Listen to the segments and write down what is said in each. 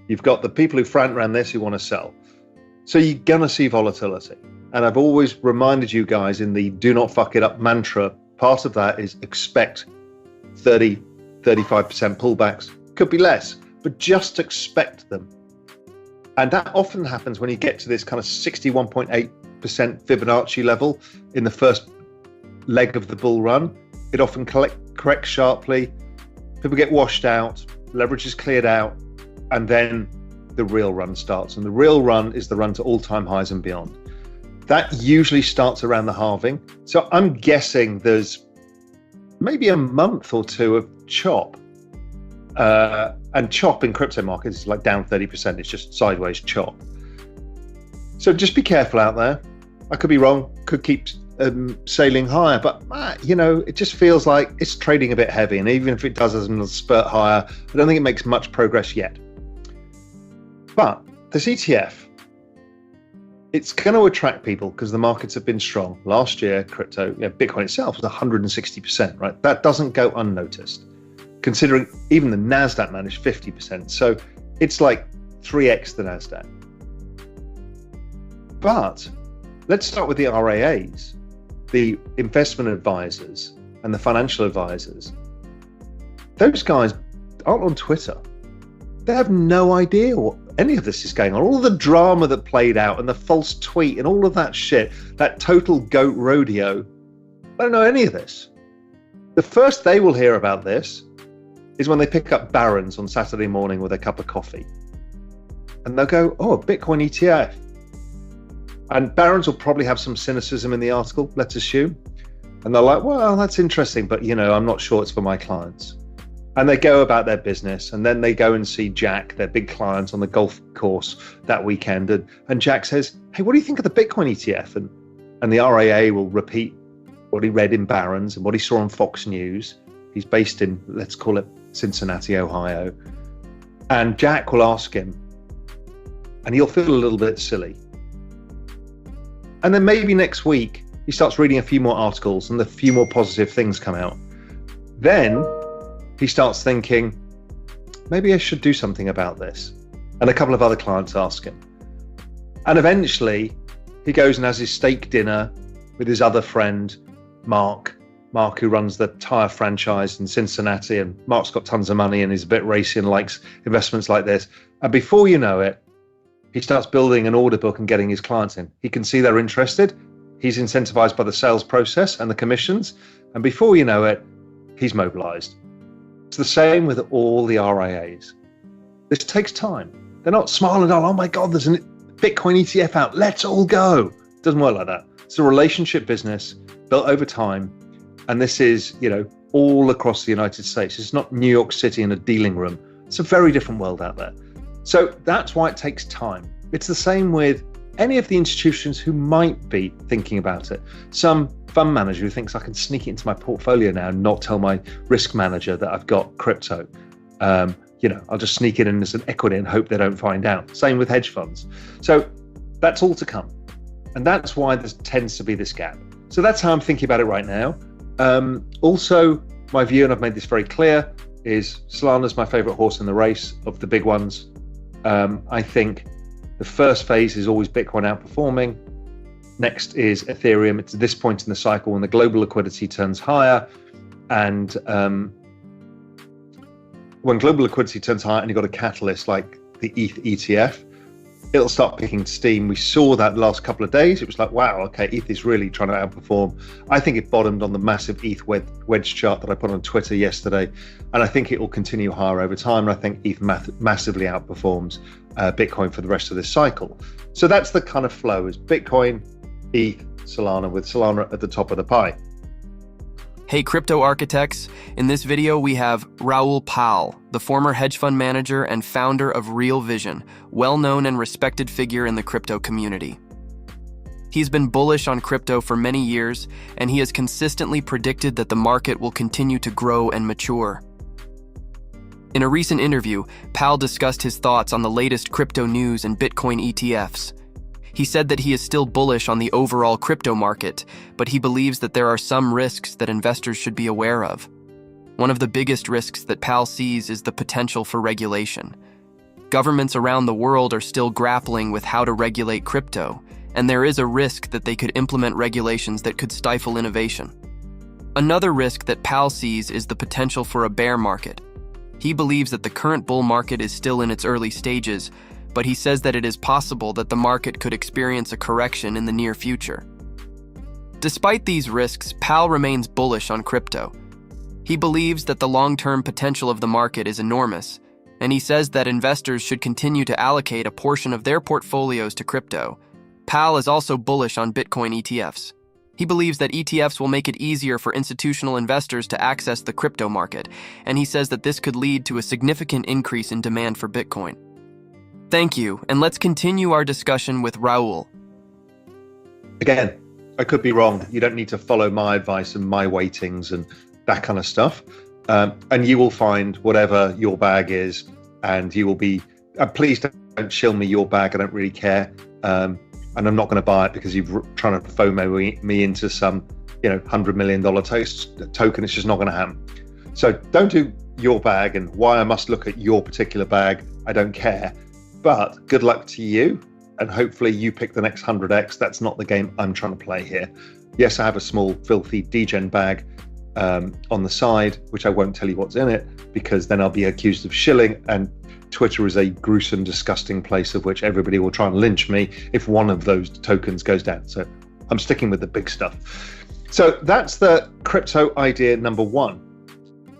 You've got the people who front around this who want to sell. So you're going to see volatility. And I've always reminded you guys in the do not fuck it up mantra, part of that is expect 30, 35% pullbacks. Could be less, but just expect them. And that often happens when you get to this kind of 61.8% Fibonacci level in the first leg of the bull run. It often corrects sharply. People get washed out, leverage is cleared out, and then the real run starts. And the real run is the run to all-time highs and beyond. That usually starts around the halving. So I'm guessing there's maybe a month or two of chop. And chop in crypto markets is like down 30%. It's just sideways chop. So just be careful out there. I could be wrong, could keep sailing higher, but it just feels like it's trading a bit heavy. And even if it does as a spurt higher, I don't think it makes much progress yet. But this ETF, it's going to attract people because the markets have been strong. Last year, crypto, Bitcoin itself was 160%, right? That doesn't go unnoticed, considering even the NASDAQ managed 50%. So it's like 3x the NASDAQ. But let's start with the RIAs, the investment advisors and the financial advisors. Those guys aren't on Twitter. They have no idea what any of this is going on. All the drama that played out and the false tweet and all of that shit, that total goat rodeo, I don't know any of this. The first they will hear about this is when they pick up Barron's on Saturday morning with a cup of coffee. And they'll go, oh, a Bitcoin ETF. And Barron's will probably have some cynicism in the article, let's assume. And they're like, well, that's interesting, but I'm not sure it's for my clients. And they go about their business, and then they go and see Jack, their big client, on the golf course that weekend. And Jack says, hey, what do you think of the Bitcoin ETF? And the RIA will repeat what he read in Barron's and what he saw on Fox News. He's based in, let's call it Cincinnati, Ohio. And Jack will ask him, and he'll feel a little bit silly. And then maybe next week, he starts reading a few more articles and a few more positive things come out. Then he starts thinking, maybe I should do something about this. And a couple of other clients ask him. And eventually he goes and has his steak dinner with his other friend, Mark, who runs the tire franchise in Cincinnati. And Mark's got tons of money and he's a bit racy and likes investments like this. And before you know it, he starts building an order book and getting his clients in. He can see they're interested. He's incentivized by the sales process and the commissions. And before you know it, he's mobilized. It's the same with all the RIAs. This takes time. They're not smiling, oh my God, there's a Bitcoin ETF out. Let's all go. It doesn't work like that. It's a relationship business built over time. And this is, all across the United States. It's not New York City in a dealing room. It's a very different world out there. So that's why it takes time. It's the same with any of the institutions who might be thinking about it. Some fund manager who thinks I can sneak it into my portfolio now and not tell my risk manager that I've got crypto. I'll just sneak it in as an equity and hope they don't find out. Same with hedge funds. So that's all to come. And that's why there tends to be this gap. So that's how I'm thinking about it right now. Also, my view, and I've made this very clear, is Solana's my favorite horse in the race of the big ones. I think the first phase is always Bitcoin outperforming. Next is Ethereum. It's at this point in the cycle when the global liquidity turns higher. And when global liquidity turns higher and you've got a catalyst like the ETH ETF, it'll start picking steam. We saw that last couple of days. It was like, wow, okay, ETH is really trying to outperform. I think it bottomed on the massive ETH wedge chart that I put on Twitter yesterday. And I think it will continue higher over time. And I think ETH massively outperforms Bitcoin for the rest of this cycle. So that's the kind of flow, is Bitcoin, ETH, Solana, with Solana at the top of the pie. Hey crypto architects, in this video we have Raoul Pal, the former hedge fund manager and founder of Real Vision, well-known and respected figure in the crypto community. He's been bullish on crypto for many years, and he has consistently predicted that the market will continue to grow and mature. In a recent interview, Pal discussed his thoughts on the latest crypto news and Bitcoin ETFs. He said that he is still bullish on the overall crypto market, but he believes that there are some risks that investors should be aware of. One of the biggest risks that Pal sees is the potential for regulation. Governments around the world are still grappling with how to regulate crypto, and there is a risk that they could implement regulations that could stifle innovation. Another risk that Pal sees is the potential for a bear market. He believes that the current bull market is still in its early stages, but he says that it is possible that the market could experience a correction in the near future. Despite these risks, Pal remains bullish on crypto. He believes that the long-term potential of the market is enormous, and he says that investors should continue to allocate a portion of their portfolios to crypto. Pal is also bullish on Bitcoin ETFs. He believes that ETFs will make it easier for institutional investors to access the crypto market, and he says that this could lead to a significant increase in demand for Bitcoin. Thank you, and let's continue our discussion with Raoul. Again, I could be wrong. You don't need to follow my advice and my weightings and that kind of stuff. And you will find whatever your bag is, and you will be, please don't shill me your bag. I don't really care. And I'm not going to buy it because you're trying to FOMO me into some, $100 million token. It's just not going to happen. So don't do your bag, and why I must look at your particular bag, I don't care. But good luck to you, and hopefully you pick the next 100x. That's not the game I'm trying to play here. Yes, I have a small, filthy degen bag on the side, which I won't tell you what's in it, because then I'll be accused of shilling, and Twitter is a gruesome, disgusting place of which everybody will try and lynch me if one of those tokens goes down. So I'm sticking with the big stuff. So that's the crypto idea number one.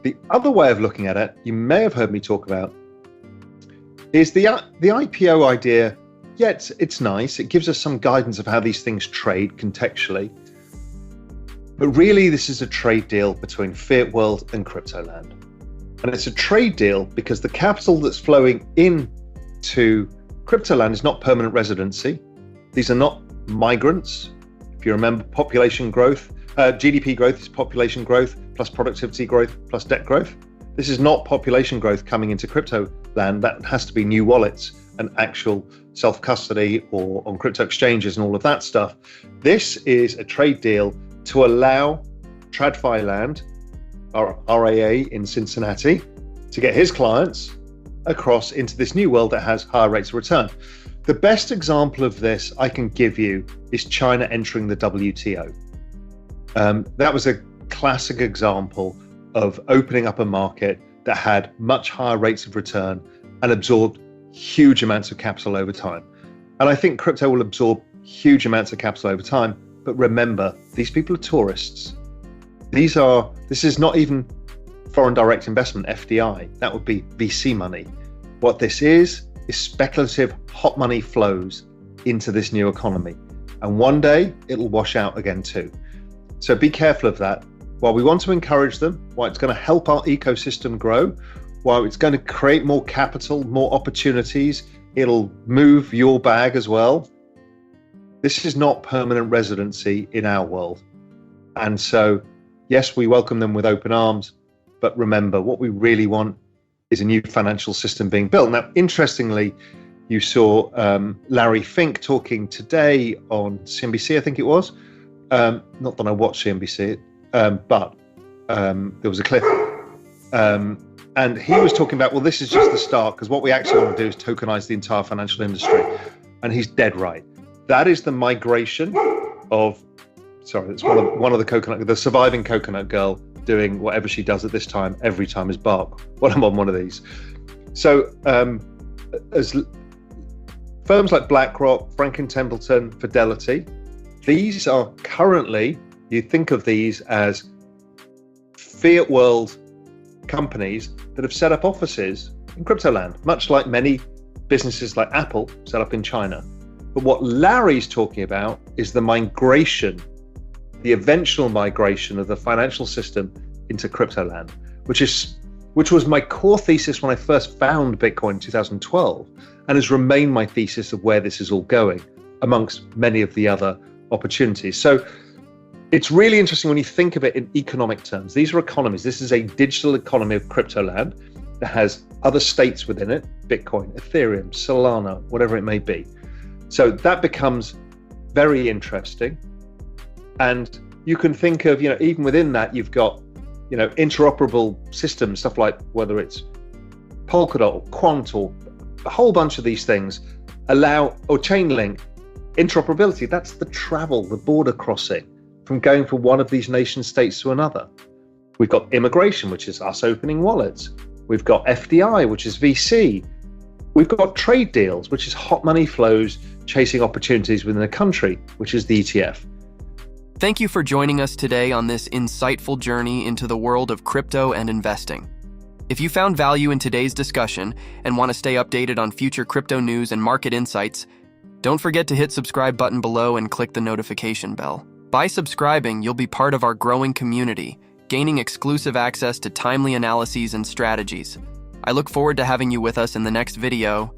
The other way of looking at it, you may have heard me talk about, is the IPO idea. Yeah, it's nice. It gives us some guidance of how these things trade contextually. But really, this is a trade deal between fiat world and crypto land. And it's a trade deal because the capital that's flowing into crypto land is not permanent residency. These are not migrants. If you remember, population growth, GDP growth is population growth plus productivity growth plus debt growth. This is not population growth coming into crypto land. That has to be new wallets and actual self-custody or on crypto exchanges and all of that stuff. This is a trade deal to allow TradFi Land, our RAA in Cincinnati, to get his clients across into this new world that has higher rates of return. The best example of this I can give you is China entering the WTO. That was a classic example of opening up a market that had much higher rates of return and absorbed huge amounts of capital over time. And I think crypto will absorb huge amounts of capital over time. But remember, these people are tourists. This is not even foreign direct investment, FDI. That would be VC money. What this is speculative hot money flows into this new economy. And one day it'll wash out again too. So be careful of that. While we want to encourage them, while it's going to help our ecosystem grow, while it's going to create more capital, more opportunities, it'll move your bag as well. This is not permanent residency in our world. And so, yes, we welcome them with open arms, but remember, what we really want is a new financial system being built. Now, interestingly, you saw Larry Fink talking today on CNBC, I think it was. Not that I watch CNBC, but there was a clip. And he was talking about, well, this is just the start, because what we actually want to do is tokenize the entire financial industry. And he's dead right. That is the migration of, it's one of the surviving coconut girl doing whatever she does at this time, every time is bark when I'm on one of these. So as firms like BlackRock, Franklin Templeton, Fidelity, these are currently, you think of these as fiat world companies that have set up offices in crypto land, much like many businesses like Apple set up in China. But what Larry's talking about is the migration, the eventual migration of the financial system into crypto land, which was my core thesis when I first found Bitcoin in 2012, and has remained my thesis of where this is all going, amongst many of the other opportunities. So it's really interesting when you think of it in economic terms. These are economies. This is a digital economy of crypto land that has other states within it, Bitcoin, Ethereum, Solana, whatever it may be. So that becomes very interesting. And you can think of, even within that, you've got, interoperable systems, stuff like whether it's Polkadot or Quant or a whole bunch of these things allow, or chain link, interoperability. That's the travel, the border crossing from going from one of these nation states to another. We've got immigration, which is us opening wallets. We've got FDI, which is VC. We've got trade deals, which is hot money flows chasing opportunities within a country, which is the ETF. Thank you for joining us today on this insightful journey into the world of crypto and investing. If you found value in today's discussion and want to stay updated on future crypto news and market insights, don't forget to hit subscribe button below and click the notification bell. By subscribing, you'll be part of our growing community, gaining exclusive access to timely analyses and strategies. I look forward to having you with us in the next video.